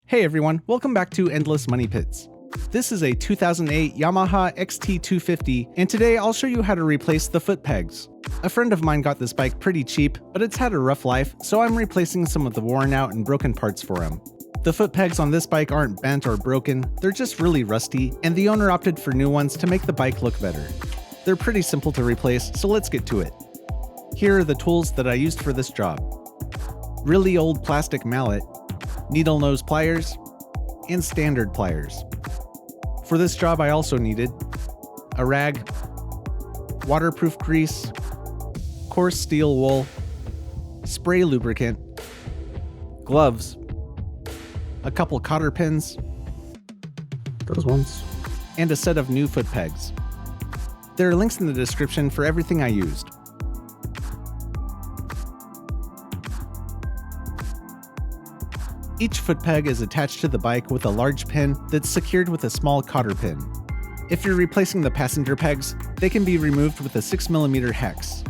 Hey everyone, welcome back to Endless Money Pits. This is a 2008 Yamaha XT250, and today I'll show you how to replace the foot pegs. A friend of mine got this bike pretty cheap, but it's had a rough life, so I'm replacing some of the worn out and broken parts for him. The foot pegs on this bike aren't bent or broken, they're just really rusty, and the owner opted for new ones to make the bike look better. They're pretty simple to replace, so let's get to it. Here are the tools that I used for this job. Really old plastic mallet, needle nose pliers, and standard pliers. For this job I also needed a rag, waterproof grease, coarse steel wool, spray lubricant, gloves, a couple cotter pins, those ones, and a set of new foot pegs. There are links in the description for everything I used. Each foot peg is attached to the bike with a large pin that's secured with a small cotter pin. If you're replacing the passenger pegs, they can be removed with a 6mm hex.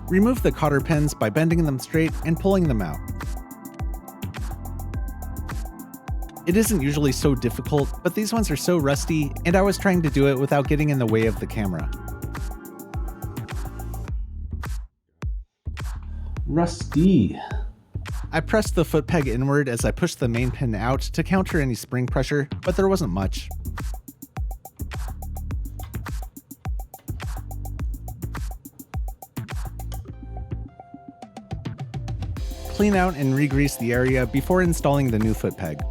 Remove the cotter pins by bending them straight and pulling them out. It isn't usually so difficult, but these ones are so rusty, and I was trying to do it without getting in the way of the camera. Rusty. I pressed the foot peg inward as I pushed the main pin out to counter any spring pressure, but there wasn't much. Clean out and re-grease the area before installing the new foot peg.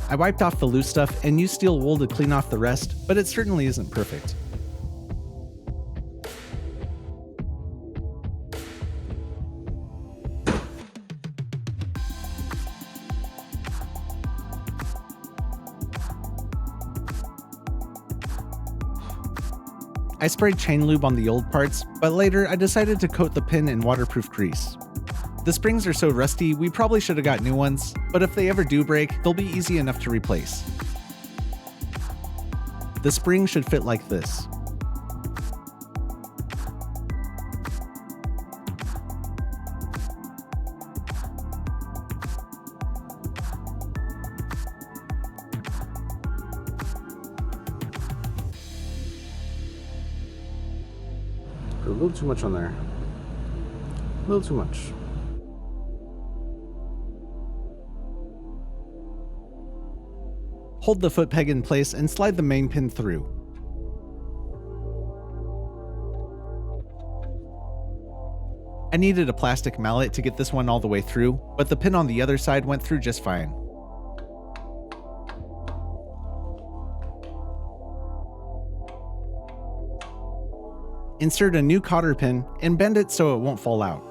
I wiped off the loose stuff and used steel wool to clean off the rest, but it certainly isn't perfect. I sprayed chain lube on the old parts, but later I decided to coat the pin in waterproof grease. The springs are so rusty, we probably should have got new ones, but if they ever do break, they'll be easy enough to replace. The spring should fit like this. A little too much on there. A little too much. Hold the foot peg in place and slide the main pin through. I needed a plastic mallet to get this one all the way through, but the pin on the other side went through just fine. Insert a new cotter pin and bend it so it won't fall out.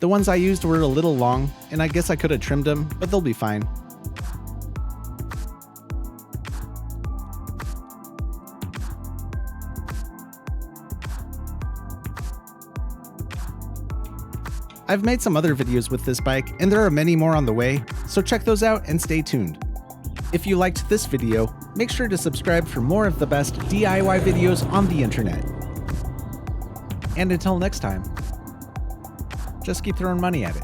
The ones I used were a little long, and I guess I could have trimmed them, but they'll be fine. I've made some other videos with this bike, and there are many more on the way, so check those out and stay tuned. If you liked this video, make sure to subscribe for more of the best DIY videos on the internet. And until next time, just keep throwing money at it.